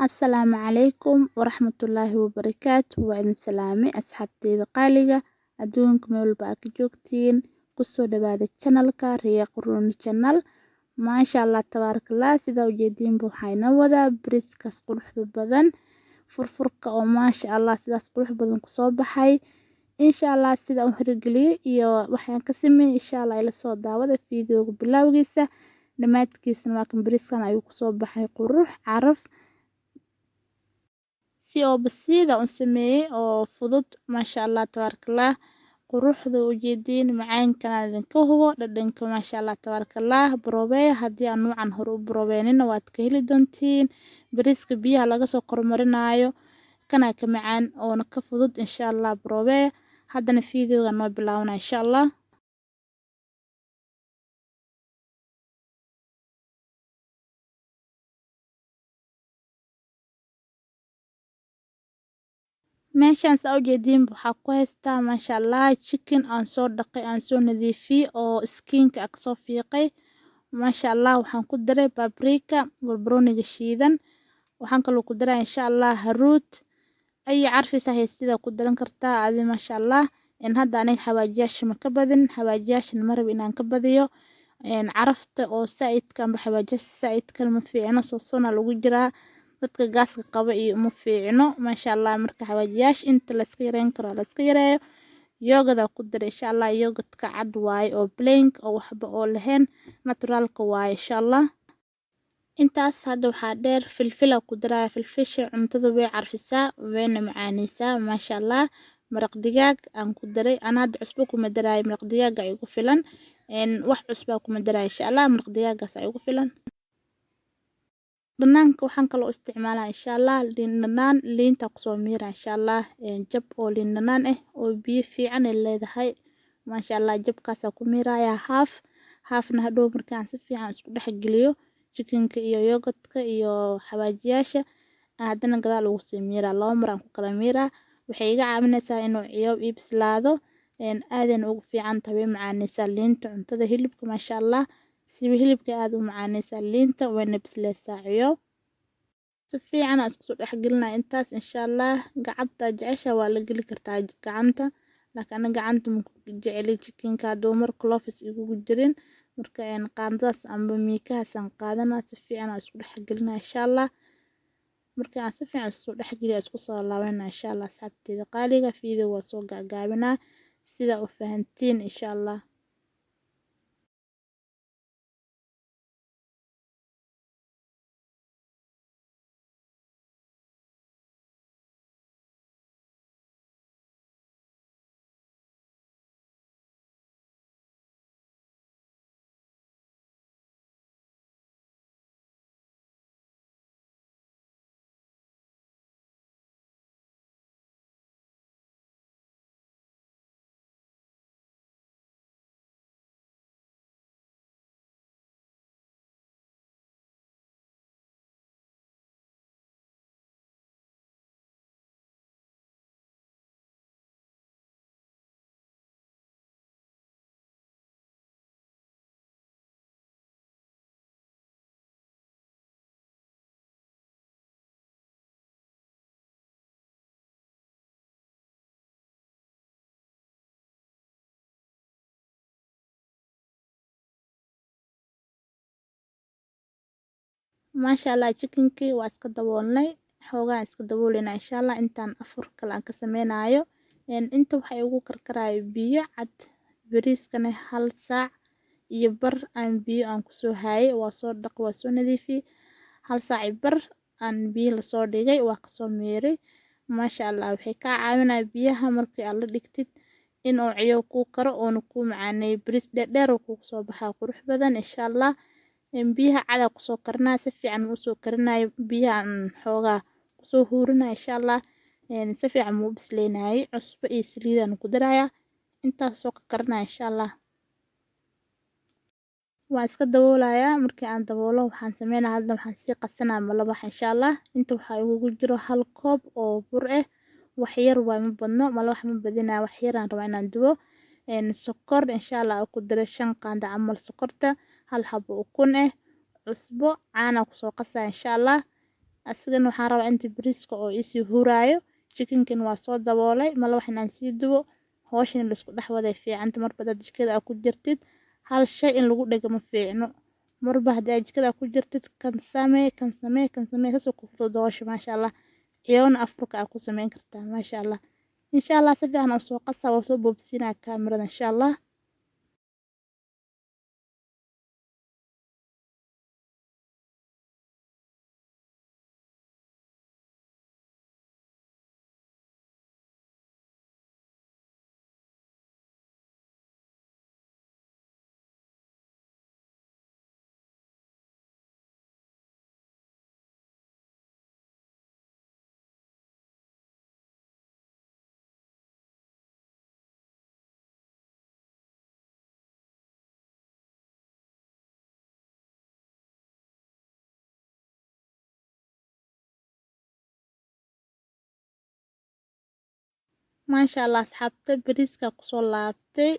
Asalaamu calaykum waraxmatullaahi wabarakaatu. Waa idin salaamay asxaabteyda qaaliga adduunka meel walba aad ka joogtiin. Kusoo dhawaada channelka Riyaa Quruun Channel. Maasha Allah tabaarakallah. Sidaa ujeediinba waxaa inoo wadaa bariiskaas quruxda badan, furfurka oo maasha Allah sidaas qurux badan kusoo baxay. Insha Allah sida u hirgeliyay iyo waxaan ka sameeyay insha Allah ila soo daawada fiidiyowga bilowgiisa dhamaadkiisana waa kan bariiskan ayuu kusoo baxay qurux caraf si oo basiida u sameeyay oo fudud maasha Allah tabaarakallah. Quruxda ujeediin macaankana idinka hubo dhadhanka maasha Allah tabaarakallah. Broobey haddii aan nuucan hore u broobeenina waad ka heli doontiin. Bariiska biyaha laga soo kormarinayo kana ka macaan oo ka fudud insha Allah broobey. Haddana fiidiyowga noo bilaabana insha Allah. meeshaan saa ujeediin waxaa ku haystaa maasha Allah chicken aan soo dhaqay aan soo nadiifiyay oo skinka ka soo fiiqay. maasha Allah waxaan ku daray paprika barbarooniga shiidan. waxaan kaloo ku daray insha Allah haruut ay carfisa haystida ku daran kartaa adi maasha Allah. hadda aniga xawaajiyaasha ma ka badin xawaajiyaasha ma rabo inaan ka badiyo. carafta oo saaidka amba xawaajiyaasha saaidka ma fiicno soona lagu jiraa dadka gaaska qaba iyo uma fiicno maasha Allah. marka xawaajiyaasha inta la iska yareyn karo la iska yareeyo. yoogada ku daray insha Allah yoogadka cad waaye oo plain oo waxba oo lahayn naturalka waaye insha Allah. intaas hadda waxaa dheer filfila ku daraa filfisha cuntada way carfisaa wayna macaaneysaa maasha Allah. maraq digaag aan ku daray ana hadda cusbo kuma daray maraq digaaga ay ugu filan. wax cusbo kuma daray insha Allah maraq digaagaas ay ugu filan. dhanaanka waxaan kaloo isticmaalaa insha Allah liin dhanaan liinta ku soo miira insha Allah. jab oo liin dhanaan oo biyo fiican leedahay maasha Allah. jabkaas ku miiraya haafna hadhow markaan si fiican isku dhex geliyo chickenka iyo yogurtka iyo xawaajiyaasha haddana gadaal ugu soo miira laba mar aan ku kala miira. waxay iga caawinaysaa inuu ciyo bislaado aadan ugu fiican tahay macaaneysaa liinta cuntada hilibka maasha Allah. si hilibka aad u macaaneysaa liinta wayna bisleysaa ciyo si fiican aan isku soo dhex gelinaa intaas insha Allah. gacanta jecesha waa la geli kartaa gacanta laakiin aniga gacanta ma ku jeceli chickenka haduu mar cloves igu jirin marka qaandaas amba miikahaas aan qaadanaa si fiican aan isku dhex gelinaa insha Allah. marka aan si fiican isku dhex geliyo isku soo laabanaa insha Allah asxaabteyda qaaliga fiidiyowga waa soo gaagaabinaa sida u fahantiin insha Allah. maasha Allah chickenkii waa iska daboolnay xoogaa iska daboolina insha Allah intaan afur kale aan ka sameynayo. inta waxay ugu karkarayo biyo cad bariiskana 1 saac iyo bar aan biyo aan ku soo hayay waa soo dhaq waa soo nadiifiyay 1 saac iyo bar aan biyo la soo dhigay waa ka soo miiray maasha Allah. waxay ka caawinaa biyaha markii aad la dhigtid in uu ciyo ku karo oo ku macaaneey bariis dheer oo ku soo baxaa qurux badan insha Allah. biyaha cada ku soo karnaa si fiican u soo karinayo biyahan xoogaa ku soo huurinaa insha Allah. si fiican u bisleenaayay cusbo iyo saliidana ku daraya intaas soo ka karnaa insha Allah. waa iska daboolaya markii aan daboolo waxaan sameynaa hadda waxaan sii qasanaa malawax insha Allah. inta waxaa ugu jiro 1 koob oo bur wax yar waa ma badno malawax ma badinaa wax yar aan rabaa inaan dubo. sokor insha Allah ku daray 5 qaando camal sokorta 1 xabo ukun cusbo caana ku soo qasaa insha Allah. asigana waxaan rabaa inta bariiska oo isii huraayo. Chickenkan waa soo daboolay mala wax inaan sii dubo hawshan la isku dhex waday fiicanta marba dad jikada ku jirtid hal shay in lagu dhego ma fiicno marba haddii jikada ku jirtid kan samee saas ku fudud hawsha maasha Allah ciyoona afurka ku sameyn kartaa maasha Allah insha Allah si fiican oo soo qasa oo soo boobsiinaa kaamirada insha Allah. maasha Allah asxaabta bariiska ku soo laabtay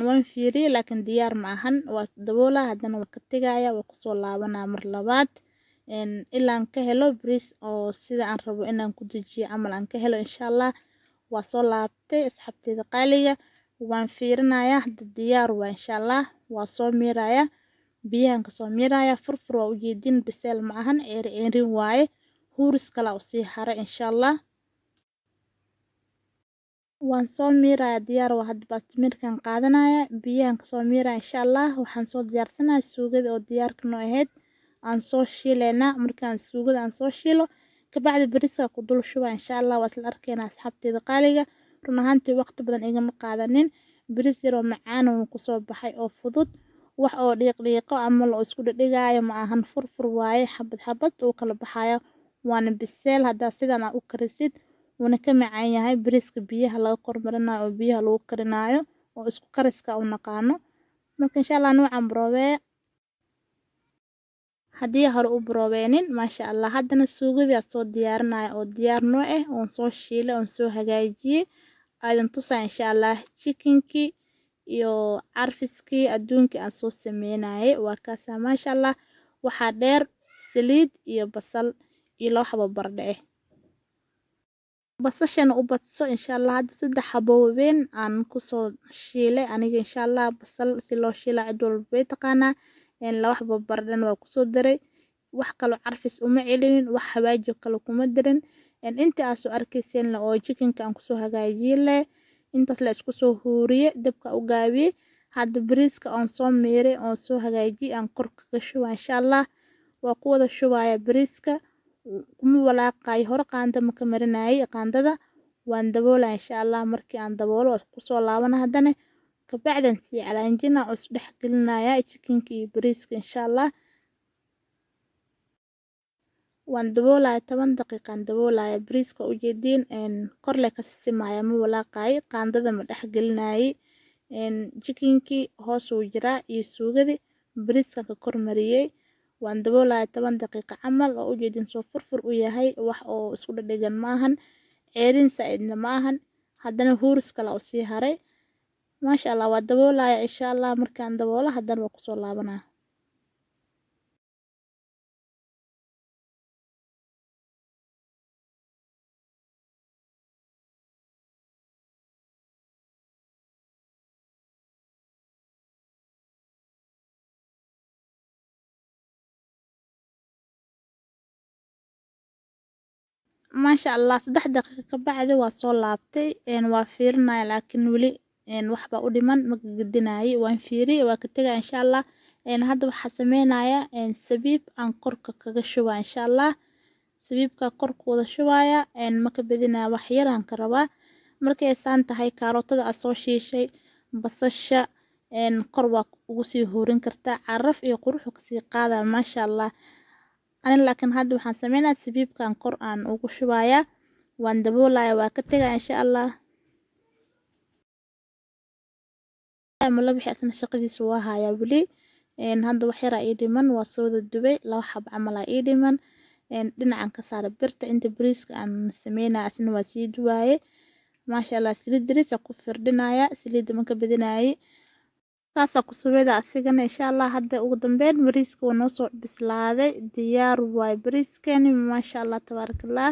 waan fiiriyay laakiin diyaar ma ahan waa daboola haddana waa ka tagaya waa ku soo laabanaa mar labaad ilaa aan ka helo bariis oo sida aan rabo inaan ku dejiyo camal aan ka helo insha Allah waa soo laabtay asxaabteyda qaaliga waan fiirinayaa hadda diyaar waa insha Allah waa soo miiraya biyahan ka soo miiraya furfur waa u jeedin biseel ma ahan ceerin waaye huuris kala u sii haray insha Allah waan soo miiraya diyaar waa hadda baastmirkan qaadanaya biyahan ka soo miiraya insha Allah waxaan soo diyaarsanayaa suugada oo diyaarka noo ahayd aan soo shiileena markaan suugada aan soo shiilo ka bacdi bariiska ku dul shuba insha Allah waa isla arkeena asxaabteyda qaaliga run ahaantii waqti badan igama qaadanin bariis yar oo macaan oo ku soo baxay oo fudud wax oo dhiiqo ama la isku dhigaayo ma ahan furfur waaye xabad oo kala baxayo waana biseel hadda sidan u karisid wana ka macaan yahay bariiska biyaha laga kormarinayo oo biyaha lagu karinayo oo isku kariska u naqaano marka insha Allah noocan broobee haddii hore u broobeenin maasha Allah haddana suugadii soo diyaarinaya oo diyaar noo ah oo soo shiilay oo soo hagaajiyay aydan tusaa insha Allah chickenkii iyo carfiskii adduunka aan soo sameynayay waa kaasa maasha Allah waxaa dheer saliid iyo basal iyo loo xabo baradhe ah basashana u badso insha Allah hadda 3 xabo weyn aan ku soo shiilay aniga insha Allah basal si loo shiilay cid walba way taqaanaa laba xabo baradhana waa ku soo daray wax kale carfis uma celinin wax hawaajo kale kuma darin inta aad soo arkayseen oo chickenka aan ku soo hagaajiyay intaas la isku soo huuriye dabka u gaabiye hadda bariiska aan soo miiray oo soo hagaajiyay aan kor kaga shuba insha Allah waa ku wada shubaya bariiska kuma walaaqay hore qaanda ma ka marinayay qaandada waan daboolay insha Allah markii aan daboolo ku soo laabana haddana ka bacdan si calaanjina oo is dhex gelinaya chickenka iyo bariiska insha Allah waan daboolaya 10 daqiiqan daboolaya bariiska u jeedin kor le ka simaya ma walaaqay qaandada ma dhex gelinayay chickenki hoos u jira iyo suugadii bariiska ka kor mariyay waan daboolaya 10 daqiiqo camal oo u jeedin soo furfur u yahay wax oo isku dhadhagan maahan ceerin saaidna maahan haddana huuris kala u sii haray maasha Allah waa daboolaya insha Allah markaan daboolo haddana waa ku soo laabanaa maasha Allah 3 daqiiqo ka bacdi waa soo laabtay waa fiirinaya laakiin wali waxba u dhiman ma gidinaayo waan fiiriyay waa ka tagay insha Allah hadda waxa sameynaya sabiib aan korka kaga shuba insha Allah sabiibka korka wada shubaya ma ka badinaa wax yar aan ka rabaa markay aysan tahay karootada soo shiishay basasha kor waa ugu sii huurin kartaa caraf iyo qurux ka sii qaada maasha Allah أنا لكن هذا وحن سمينا سبيب كان قرآن وكشوايا واندبولا وكتجا إن شاء الله ملا بحسن شقدي سواها يا بلي إن هذا وحيرة إيدي من وصود الدبي لو حب عمل إيدي من إن دنا عن كسر برت أنت بريسك عن سمينا أسن وسيد واي ما شاء الله سليد دريس كفر دنايا سليد من كبدناي saasa ku subida asigana insha Allah. Hadda ugu dambeyn bariiska waa noo soo bislaaday, diyaar waay bariiskani maasha Allah tabarakallah.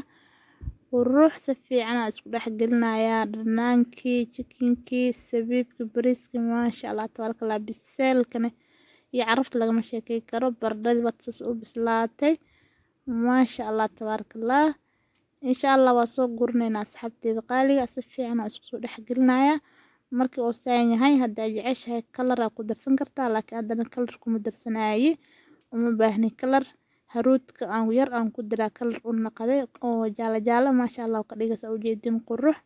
Ruux si fiican aan isku dhex gelinayaa dhanaankii chicken-kii sabiibkii bariiskii maasha Allah tabarakallah. Biseelkana iyo carafta lagama sheekay karo, baradhadii waa saas u bislaatay maasha Allah tabarakallah. insha Allah waa soo gurnaynaa asxaabteeda qaaliga, si fiican aan isku soo dhex gelinayaa. markii uu saan yahay haddaa jeceshahay kalar aa ku darsan kartaa, laakiin haddana kalar kuma darsanaayi, uma baahni kalar. haruudka aan yar aan ku diraa kalar u naqday oo jaalo jaalo maasha Allah ka dhigaysa ujeedin qurux.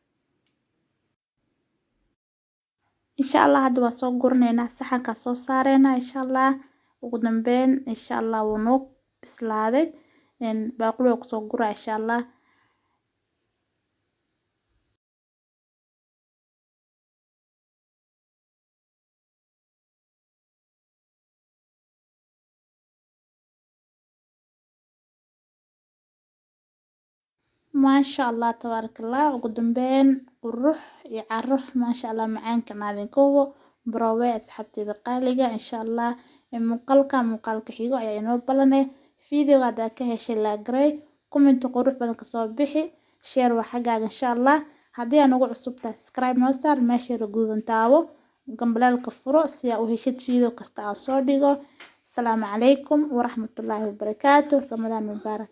insha Allah hadda waa soo gurnaynaa saxanka soo saareynaa insha Allah. ugu dambeyn insha Allah wuu noo bislaaday, baaquli oo kusoo guraa insha Allah. maasha Allah tabarakallah. ugu dambeyn qurux iyo caraf maasha Allah macaanka naadin kowo baraway asxaabteeda qaaliga insha Allah. muuqaalka xigo ayaa inoo balanay. video hadda ka heshay la garay, comment qurux badan ka soo bixi, share waa xagaaga insha Allah. haddii aan ugu cusub tahay subscribe noo saar, meesha guudan taawo gambalaalka furo si aad u heshid video kasta aan soo dhigo. asalaamu calaykum waraxmatullaahi wabarakaatuh. ramadaan mubaarak.